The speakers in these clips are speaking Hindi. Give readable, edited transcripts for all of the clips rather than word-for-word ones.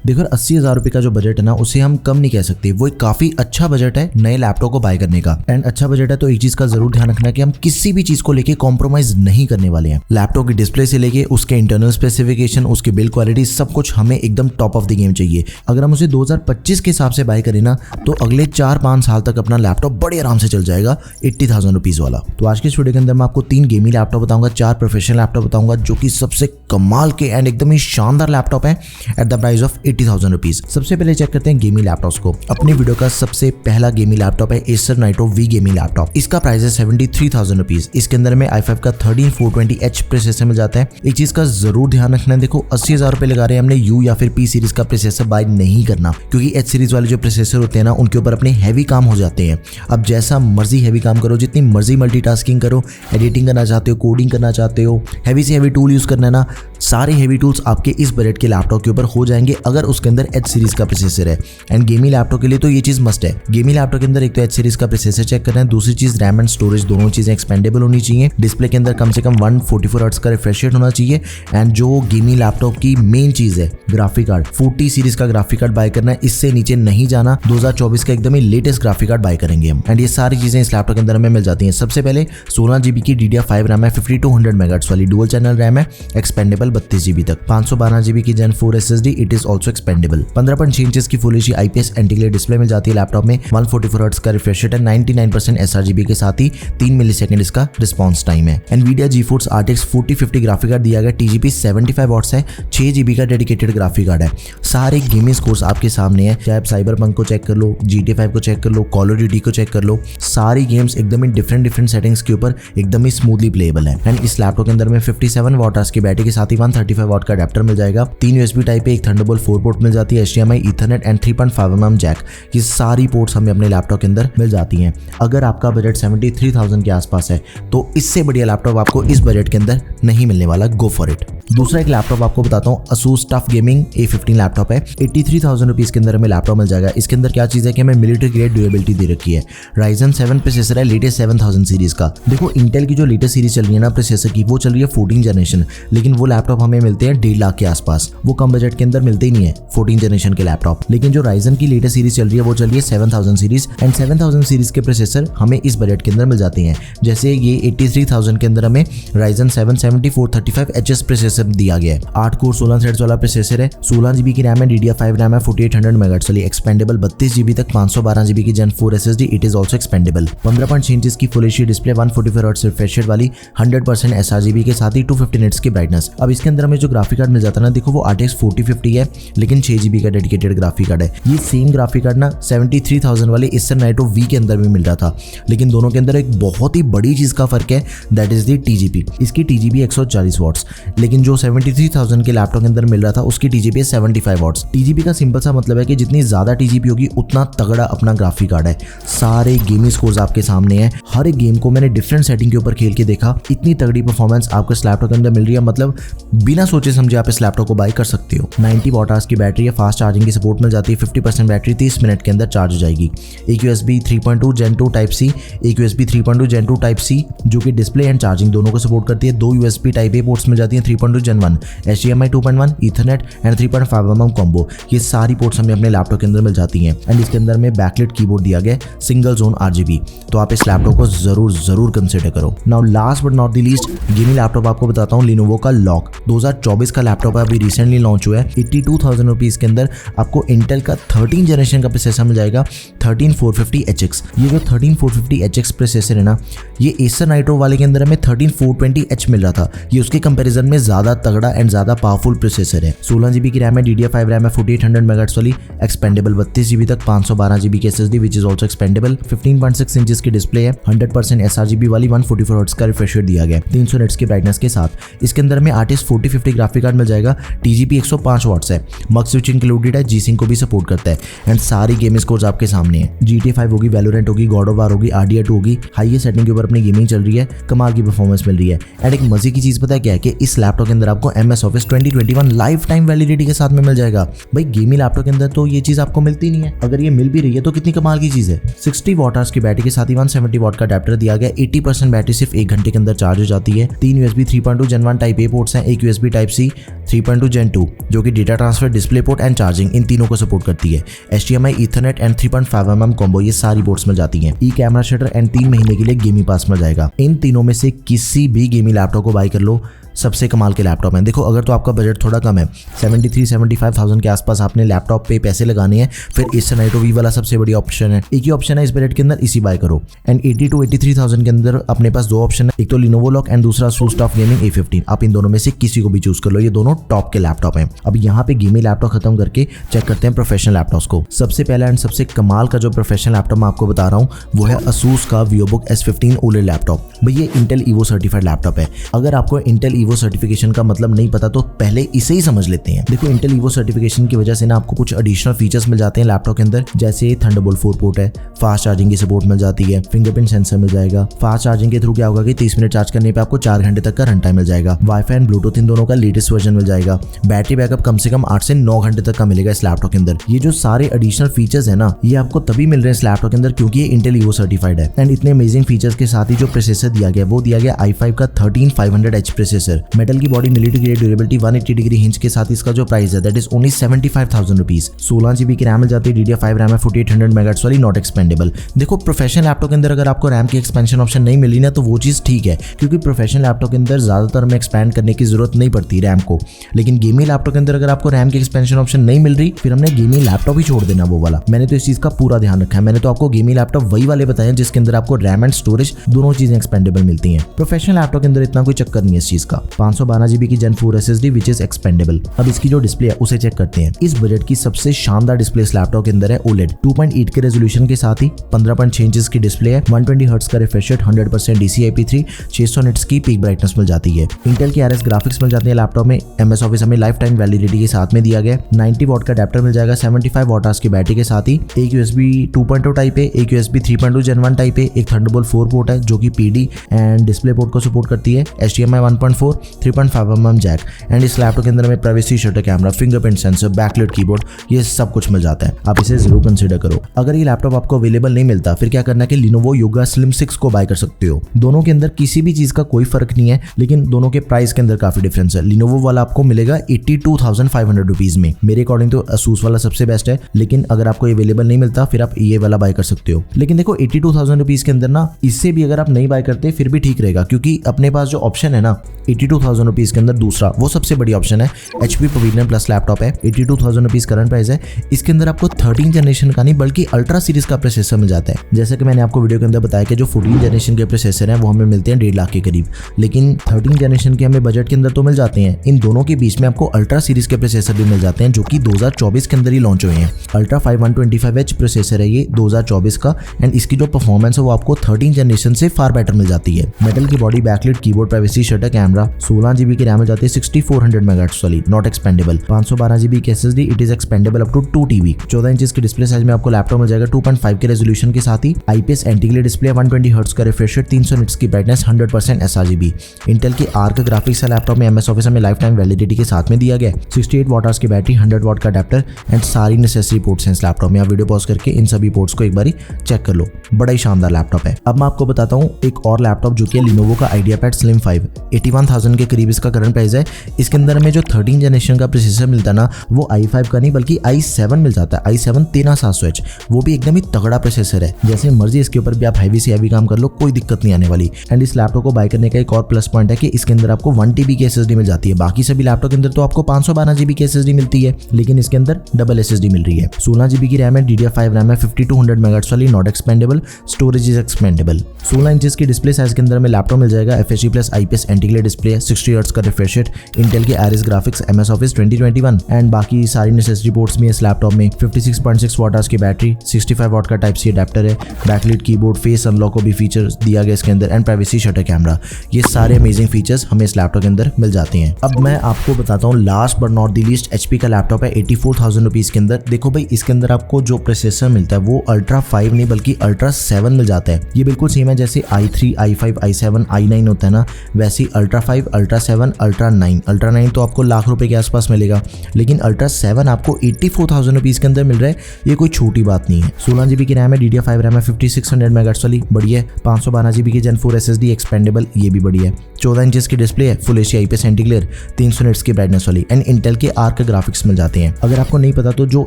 देखो 80,000 रुपए का जो बजट है ना उसे हम कम नहीं कह सकते, वो एक काफी अच्छा बजट है नए लैपटॉप को बाय करने का। एंड अच्छा बजट है तो एक चीज का जरूर ध्यान रखना कि हम किसी भी चीज को लेके कॉम्प्रोमाइज नहीं करने वाले हैं। लैपटॉप की डिस्प्ले से लेके उसके इंटरनल स्पेसिफिकेशन, उसकी बिल्ड क्वालिटी, सब कुछ हमें एकदम टॉप ऑफ द गेम चाहिए। अगर हम उसे 2025 के हिसाब से बाय करें ना तो अगले 4-5 साल तक अपना लैपटॉप बड़े आराम से चल जाएगा 80,000 रुपीज वाला। तो आज के इस वीडियो के अंदर मैं आपको 3 गेमिंग लैपटॉप बताऊंगा, 4 प्रोफेशनल लैपटॉप बताऊंगा जो कि सबसे कमाल के एंड एकदम ही शानदार लैपटॉप है at the price of 80,000 rupees. सबसे पहले चेक करते हैं गेमिंग लैपटॉप्स को। अपनी वीडियो का सबसे पहला गेमिंग लैपटॉप है Acer nitro we gaming laptop. इसका प्राइस है 73,000 रुपीज। इसके अंदर में i5 का 13420H प्रोसेसर मिल जाता है। एक चीज का जरूर ध्यान रखना है, देखो 80,000 रुपए लगा रहे हैं हमने यू या फिर पी सीरीज का प्रोसेसर बाय नहीं करना, क्योंकि एच सीरीज वाले जो प्रोसेसर होते हैं ना उनके ऊपर अपने हैवी काम हो जाते हैं। अब जैसा मर्जी हैवी काम करो, जितनी मर्जी मल्टीटास्किंग करो, एडिटिंग करना चाहते हो, कोडिंग करना चाहते हो, हैवी से हैवी टूल यूज करना है ना, सारे हैवी टूल्स आपके इस बजट के लैपटॉप के ऊपर हो जाएंगे अगर उसके अंदर एच सीरीज का प्रोसेसर है। एंड गेमिंग लैपटॉप के लिए तो ये चीज मस्ट है। गेमिंग लैपटॉप के अंदर एक तो एच सीरीज का प्रोसेसर चेक करना है, दूसरी चीज रैम एंड स्टोरेज दोनों चीजें एक्सपेंडेबल होनी चाहिए। डिस्प्ले के अंदर कम से कम 144 हर्ट्ज का रिफ्रेश रेट होना चाहिए। एंड जो गेमिंग लैपटॉप की मेन चीज है ग्राफिक कार्ड, 40 सीरीज का ग्राफिक कार्ड बाय करना है, इससे नीचे नहीं जाना। 2024 का एकदम ही लेटेस्ट ग्राफिक कार्ड बाय करेंगे हम। एंड ये सारी चीजें इस लैपटॉप के अंदर हमें मिल जाती हैं। सबसे पहले 16 GB की DDR5 रैम है, 5200 मेगाहर्ट्ज वाली डुअल चैनल रैम है, एक्सपेंडेबल 32 GB तक। 512 GB की Gen 4 SSD, it is also expandable. 15.6 inches की full HD IPS anti glare display मिल जाती है लैपटॉप में। 144 हर्ट्ज का रिफ्रेश रेट है, 99% sRGB के साथ ही 3 मिलीसेकंड इसका रिस्पॉन्स टाइम है। Nvidia GeForce RTX 4050 graphic card दिया गया, TGP 75 वॉट्स है, 6 GB का डेडिकेटेड ग्राफिक कार्ड है। सारे गेमिंग स्कोर्स आपके सामने है, चाहे आप साइबरपंक को चेक कर लो, GTA 5 को चेक कर लो, कॉल ऑफ ड्यूटी को चेक कर लो, सारी गेम्स एकदम ही डिफरेंट सेटिंग्स के ऊपर एकदम ही स्मूथली प्लेएबल है। एंड इस लैपटॉप के अंदर में 57 वॉट की बैटरी के साथ ही 135 वॉट का अडेप्टर मिल जाएगा। 3 USB टाइप, एक थंडरबोल्ट 4 पोर्ट मिल जाती है, HDMI, Ethernet and 3.5mm Jack. ये सारी पोर्ट्स हमें अपने लैपटॉप के अंदर मिल जाती हैं। अगर आपका बजट 73,000 के आसपास है तो इससे बढ़िया लैपटॉप आपको इस बजट के अंदर नहीं मिलने वाला, गो फॉर इट। दूसरा एक लैपटॉप आपको बताता हूँ, Asus TUF Gaming A15 laptop है। 83,000 रुपीज के अंदर हमें लैपटॉप मिल जाएगा। इसके अंदर क्या चीज है कि हमें मिलिट्री ग्रेड ड्यूरेबिलिटी दे रखी है। Ryzen 7 प्रोसेसर है, लेटेस्ट 7000 सीरीज का। देखो इंटेल की जो लेटेस्ट सीरीज चल रही है ना प्रोसेसर की, वो चल रही है 14 जनरेशन, लेकिन वो लैपटॉप हमें मिलते हैं 1.5 लाख के आसपास। वो कम बजट के अंदर मिलते ही नहीं है 14 जनरेशन के लैपटॉप। लेकिन जो Ryzen की लेटेस्ट सीरीज चल रही है वो चल रही है 7000 सीरीज। एंड 7000 सीरीज के प्रोसेसर हमें इस बजट के अंदर मिल जाते हैं। जैसे ये 83,000 के अंदर हमें Ryzen 7 7435HS प्रोसेसर दिया गया है। 8 कोर 16 थ्रेड्स वाला प्रोसेसर है, 16 GB की रैम है, DDR5 रैम है, 4800 मेगाहर्ट्ज वाली, एक्सपेंडेबल 32 GB तक, 512 GB की Gen 4 SSD, it is also expandable. 15.6 inches की full HD display, 144 hertz refresh rate वाली, 100% sRGB के साथ ही 250 निट्स की ब्राइटनेस। अब इसके अंदर हमें जो ग्राफिक कार्ड मिल जाता है ना, देखो वो RTX 4050 है, लेकिन 6 GB का डेडिकेटेड ग्राफिक कार्ड है। ये सेम ग्राफिक कार्ड ना 73,000 वाले एसर नाइट्रो वी के अंदर भी मिल रहा था, लेकिन दोनों के अंदर एक बहुत ही बड़ी चीज का फर्क है, दैट इज द TGP। इसकी TGP 140 वॉट्स, लेकिन जो 73,000 के लैपटॉप के अंदर मिल रहा था उसकी TGP है 75 वॉट्स। TGP का सिंपल सा मतलब है कि जितनी ज्यादा TGP होगी उतना तगड़ा अपना ग्राफिक कार्ड है। सारे गेमिंग स्कोर्स आपके सामने हैं, हर एक गेम को मैंने डिफरेंट सेटिंग के ऊपर खेल के देखा, इतनी तगड़ी परफॉर्मेंस आपको इस लैपटॉप के अंदर मिल रही है, मतलब बिना सोचे समझे आप इस लैपटॉप को बाय कर सकते हो। 90 वॉट की बैटरी है, फास्ट चार्जिंग की सपोर्ट मिल जाती है, 50% बैटरी 30 मिनट के अंदर चार्ज हो जाएगी। एक USB 3.2 Gen 2 टाइप C, एक USB 3.2 Gen 2 टाइप C जो कि डिस्प्ले एंड चार्जिंग दोनों को सपोर्ट करती है। 2 USB टाइप A पोर्ट्स मिल जाती हैं, 3.2 Gen 1, HDMI 2.1, Ethernet and 3.5mm combo. ये सारी पोर्ट्स हमें अपने लैपटॉप के अंदर मिल जाती हैं। एंड इसके अंदर में बैकलिट कीबोर्ड दिया गया, सिंगल जोन RGB, तो आप इस लैपटॉप को जरूर कंसिडर करो। Now last but not the least gaming laptop आपको बताता हूँ, Lenovo का लॉक 2024 का लैपटॉप है, अभी रिसेंटली लॉन्च हुआ है। 82,000 रुपीज के अंदर आपको इंटेल का 13 जनरेशन का प्रोसेसर मिल जाएगा, 13450HX। ये जो 13450HX प्रोसेसर है ना, ये एसर नाइट्रो वाले के अंदर हमें 13420H मिल रहा था। ये उसके कंपैरिजन में ज्यादा तगड़ा एंड ज्यादा पावरफुल प्रोसेसर है। 16 GB की रैम है, DDR5 रैम है, 4800 मेगाहर्ट्ज वाली, एक्सपेंडेबल 32 GB तक, 512 GB की SSD which is also expandable. 15.6 inches की डिस्प्ले है, 100% sRGB वाली, 144 हर्ट्ज का रिफ्रेश रेट दिया गया, 300 निट्स की ब्राइटनेस के साथ। इसके अंदर में RTX 4050 ग्राफिक कार्ड मिल जाएगा, TGP 105 वॉट्स है, मक्स स्विच इंक्लूडेड है, G-Sync को भी सपोर्ट करता है। एंड सारी गेमिंग स्कोर्स आपके सामने है, GTA 5 होगी, Valorant होगी, God of War होगी, RDR 2 होगी, हाईएस्ट सेटिंग के ऊपर अपनी गेमिंग चल रही है, कमाल की परफॉर्मेंस मिल रही है। एंड एक मजे की चीज पता है क्या है कि इस लैपटॉप के अंदर आपको MS Office 2021 life time validity के साथ में मिल जाएगा। भाई गेमिंग लैपटॉप के अंदर तो ये चीज आपको मिलती नहीं है, अगर ये मिल भी रही है तो कितनी कमाल की चीज है। 60 वॉट आवर्स की बैटरी के साथ ही 170 वॉट का अडेप्टर दिया गया। 80% बैटरी सिर्फ 1 घंटे के अंदर चार्ज हो जाती है। 3 USB 3.2 Gen 1 type A ports हैं, एक USB टाइप C 3.2 Gen 2 जो कि data transfer, display port and charging इन तीनों को सपोर्ट करती है। HDMI, Ethernet and 3.5mm combo ये सारी पोर्ट्स मिल जाती हैं। ई कैमरा शटर एंड 3 महीने के लिए गेमिंग पास मिल जाएगा। इन तीनों में से किसी भी गेमिंग लैपटॉप को बाय कर लो, सबसे कमाल के लैपटॉप हैं। देखो अगर तो आपका बजट थोड़ा कम है, 73-75,000 के आसपास आपने लैपटॉप पे पैसे लगाने हैं, फिर इस नाइटो वी वाला सबसे बड़ी ऑप्शन है। एक ही ऑप्शन है इस बजट के अंदर, इसी बाय करो। एंड 80-83,000 के अंदर अपने पास 2 ऑप्शन है, एक तो Lenovo Lock एंड दूसरा ASUS TUF Gaming A15। आप इन दोनों में से किसी को भी चूज कर लो, ये दोनों टॉप के लैपटॉप हैं। अब यहाँ पे गेमिंग लैपटॉप खत्म करके चेक करते हैं प्रोफेशनल लैपटॉप्स को। सबसे पहला एंड सबसे कमाल का जो प्रोफेशनल लैपटॉप मैं आपको बता रहा हूँ वो है ASUS का VivoBook S15 OLED लैपटॉप। भाई ये Intel Evo सर्टिफाइड लैपटॉप है। अगर आपको Intel Evo सर्टिफिकेशन का मतलब नहीं पता तो पहले इसे ही समझ लेते हैं। देखो Intel Evo सर्टिफिकेशन की वजह से ना आपको कुछ एडिशनल फीचर्स मिल जाते हैं लैपटॉप के अंदर, जैसे थंडरबोल्ट 4 पोर्ट है, फास्ट चार्जिंग की सपोर्ट मिल जाती है, फिंगरप्रिंट सेंसर मिल जाएगा। फास्ट चार्जिंग के थ्रू क्या होगा कि 30 मिनट चार्ज करने पे आपको 4 घंटे तक का रन टाइम मिल जाएगा। वाईफाई एंड ब्लूटूथ इन दोनों का लेटेस्ट वर्जन मिल जाएगा। बैटरी बैकअप कम से कम 8 से 9 घंटे तक का मिलेगा इस लैपटॉप के अंदर। ये जो सारे एडिशनल फीचर्स है ना, ये आपको तभी मिल रहे हैं इस लैपटॉप के अंदर क्योंकि ये Intel Evo सर्टिफाइड है। एंड इतने अमेजिंग फीचर्स के साथ ही जो प्रोसेसर दिया गया वो दिया गया i5 का 13500H प्रोसेसर। मेटल की body, military grade durability, 180 degree hinge के साथ इसका जो प्राइस है that is only 75,000 rupees. 16 GB की रैम मिल जाती है, DDR5 रैम है, 4800 MHz वाली, नॉट एक्सपेंडेबल। देखो प्रोफेशनल लैपटॉप के अंदर अगर आपको रैम की एक्सपेंशन ऑप्शन नहीं मिली ना तो वो चीज ठीक है, क्योंकि प्रोफेशनल लैपटॉप के अंदर ज्यादातर में एक्सपैंड करने की जरूरत नहीं पड़ती रैम को। लेकिन गेमिंग लैपटॉप के अंदर अगर आपको रैम की एक्सपेंशन ऑप्शन नहीं मिल रही फिर हमने गेमिंग लैपटॉप ही छोड़ देना वो वाला। मैंने तो इस चीज का पूरा ध्यान रखा है। मैंने तो आपको गेमिंग लैपटॉप वही वाले बताए जिसके अंदर आपको रैम एंड स्टोरेज दोनों चीजें एक्सपेंडेबल मिलती हैं। प्रोफेशनल लैपटॉप के अंदर इतना कोई चक्कर नहीं है इस चीज का। 512 GB की Gen 4 SSD which is expandable. अब इसकी जो डिस्प्ले है उसे चेक करते हैं। इस बजट की सबसे शानदार डिस्प्ले इस लैपटॉप के अंदर है OLED 2.8 के रेजोल्यूशन के साथ ही 15.6 इंचेस की डिस्प्ले है, 120 हर्ट्ज का रिफ्रेश रेट, 100% DCI-P3, 600 निट्स की पीक ब्राइटनेस मिल जाती है। इंटेल के RS ग्राफिक्स मिल जाते हैं लैपटॉप में। MS Office हमें लाइफ टाइम वैलिडिटी के साथ में दिया गया। 90 वॉट का अडेप्टर मिल जाएगा 75 वॉट आवर्स की बैटरी के साथ ही। एक USB 2.2 टाइप है, एक USB 3.2 Gen 1 टाइप है, एक थंडरबोल्ट 4 पोर्ट है जो कि PD एंड डिस्प्ले पोर्ट को सपोर्ट करती है। HDMI 1.4, 3.5mm जैक। एंड इस लैपटॉप के अंदर में privacy shutter camera, fingerprint sensor, backlight keyboard, ये सब कुछ मिल जाता है। आप इसे जरूर कंसीडर करो। अगर ये लैपटॉप आपको अवेलेबल नहीं मिलता फिर क्या करना है कि Lenovo Yoga Slim 6 को बाय कर सकते हो। दोनों के अंदर किसी भी चीज का कोई फर्क नहीं है, लेकिन दोनों के प्राइस के अंदर काफी डिफरेंस है। Lenovo वाला आपको मिलेगा 82,500 रुपीज में। मेरे अकॉर्डिंग तो ASUS वाला सबसे बेस्ट है, लेकिन अगर आपको अवेलेबल नहीं मिलता फिर आप ये वाला बाय कर सकते हो। लेकिन देखो 82,000 रुपीज के अंदर ना इससे भी अगर आप नहीं बाय करते फिर भी ठीक रहेगा, क्योंकि अपने पास जो ऑप्शन है ना 82,000 रुपीज के अंदर दूसरा वो सबसे बड़ी ऑप्शन है। HP Pavilion Plus लैपटॉप है, 82,000 रुपीज करंट प्राइस है। इसके अंदर आपको 13 जनरेशन का नहीं बल्कि अल्ट्रा सीरीज का प्रोसेसर मिल जाता है। जैसे कि मैंने आपको वीडियो के अंदर बताया कि जो 14 जनरेशन के प्रोसेसर हैं वो हमें मिलते हैं 1.5 लाख के करीब, लेकिन 13 जनरेशन के हमें बजट के अंदर तो मिल जाते हैं। इन दोनों के बीच में आपको अल्ट्रा सीरीज के प्रोसेसर भी मिल जाते हैं जो कि 2024 के अंदर ही लॉन्च हुए हैं। अल्ट्रा 5 125H प्रोसेसर है ये 2024 का, एंड इसकी जो परफॉर्मेंस है वो आपको 13 जनरेशन से फार बेटर मिल जाती है। मेटल की body, backlight keyboard, privacy shutter camera, 16 GB की रैम मिल जाती है, 6400 MHz वाली, नॉट एक्सपेंडेबल। 512 GB की SSD, it is expandable up to 2 TB। 14 inch की डिस्प्ले साइज में आपको लैपटॉप मिल जाएगा 2.5 के रेजोल्यूशन के साथ ही। IPS anti glare display, 120 hertz का रिफ्रेश रेट, 300 निट्स की ब्राइटनेस, 100% sRGB। इंटेल की आर्क ग्राफिक्स है लैपटॉप में। MS Office हमें लाइफ टाइम वैलिडिटी के साथ में दिया गया। 68 वॉट आवर्स की बैटरी, 100 वॉट का अडेप्टर एंड सारी नेसेसरी पोर्ट्स हैं इस लैपटॉप में। आप वीडियो पॉज करके इन सभी पोर्ट्स को एक बार चेक कर लो। बड़ा ही शानदार लैपटॉप है। अब मैं आपको बताता हूँ एक और लैपटॉप जो कि Lenovo का IdeaPad Slim 5, 81,000 के करीब इसका करंट प्राइस है। इसके अंदर हमें जो 13 जनरेशन का प्रोसेसर मिलता है ना वो i5 का नहीं बल्कि i7 मिल जाता है। i7 13700H, वो भी एकदम ही तगड़ा प्रोसेसर है। जैसे मर्जी इसके ऊपर भी आप हैवी से हैवी काम कर लो, कोई दिक्कत नहीं आने वाली। एंड इस लैपटॉप को बाय करने का एक और प्लस पॉइंट है कि इसके अंदर आपको 1 TB की SSD मिल जाती है। बाकी सभी लैपटॉप के अंदर तो आपको 512 GB की SSD मिलती है, लेकिन इसके अंदर डबल SSD मिल रही है। 16 GB की रैम है, DDR5 रैम है, 5200 MHz वाली, not expandable, storage is expandable. 16 inches की डिस्प्ले साइज के अंदर में लैपटॉप मिल जाएगा। FHD plus IPS anti glare display है, 60 हर्ट्ज का रिफ्रेश रेट, इंटेल के RS graphics, MS Office 2021 and बाकी सारी नेसेसरी पोर्ट्स में इस लैपटॉप में। 56.6 वॉट आवर्स की बैटरी, 65 वॉट का टाइप सी अडेप्टर है, बैकलाइट कीबोर्ड, फेस अनलॉक को भी फीचर्स दिया गया इसके अंदर एंड प्राइवेसी शटर कैमरा। ये सारे अमेजिंग फीचर्स हमें इस लैपटॉप के अंदर मिल जाते हैं। अब मैं आपको बताता हूँ last but not the least, HP का लैपटॉप है 84,000 रुपीज के अंदर। देखो भाई इसके अंदर आपको जो प्रोसेसर मिलता है वो अल्ट्रा 5 नहीं बल्कि अल्ट्रा 7 मिल जाता है। ये बिल्कुल सेम है जैसे i3, i5, i7, i9 होता है ना, वैसे ही अल्ट्रा 5 5, अल्ट्रा 7, अल्ट्रा 9। अल्ट्रा 9 तो आपको लाख रुपए के आसपास मिलेगा, लेकिन अल्ट्रा 7 आपको 84,000 रुपीज़ के अंदर मिल रहा है। ये कोई छोटी बात नहीं है। 16 GB की रैम है, DDR5 रैम है, 5600 मेगाहर्ट्ज़ वाली बढ़िया है। 512 GB की Gen 4 SSD एक्सपेंडेबल, ये भी बढ़िया है। 14 इंचेस की डिस्प्ले है, full HD IPS anti glare, 300 nits की ब्राइटनेस वाली, एंड इंटेल के आर्क ग्राफिक्स मिल जाते हैं। अगर आपको नहीं पता तो जो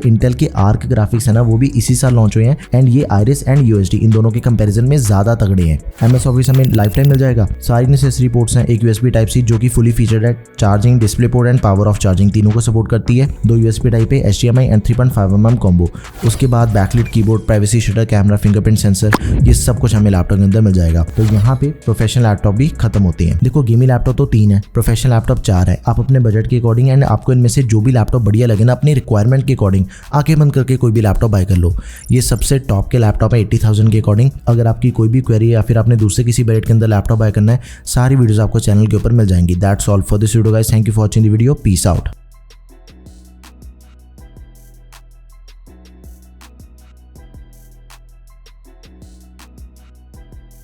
इंटेल के आर्क ग्राफिक्स है ना, वो भी इसी साल लॉन्च हुए हैं, एंड ये आयरिस एंड UHD इन दोनों के कंपैरिजन में ज्यादा तगड़े हैं। MS ऑफिस हमें लाइफ टाइम मिल जाएगा। सारी नेसेसरी पोर्ट्स हैं, एक USB Type-C जो कि फुली फीचर्ड है, charging, display port and power of charging तीनों को सपोर्ट करती है। 2 USB Type-A, HDMI and 3.5mm combo. उसके बाद backlit keyboard, privacy shutter, camera, fingerprint sensor, ये सब कुछ हमें लैपटॉप के अंदर मिल जाएगा। तो यहाँ पे प्रोफेशनल लैपटॉप भी खत्म होते हैं। देखो गेमिंग लैपटॉप तो 3 है, प्रोफेशनल लैपटॉप 4 है। आप अपने बजट के अकॉर्डिंग एंड आपको इनमें से जो भी लैपटॉप बढ़िया लगे ना, अपनी रिक्वायरमेंट के अकॉर्डिंग आंखें बंद करके कोई भी लैपटॉप बाय कर लो। ये सबसे टॉप के लैपटॉप है 80,000 के अकॉर्डिंग। अगर आपकी कोई भी क्वेरी या फिर आपने दूसरे किसी बजट के अंदर लैपटॉप बाय करना है, सारी वीडियोस आपको चैनल के ऊपर मिल जाएंगी। That's all for this video guys, thank you for watching the video, peace out.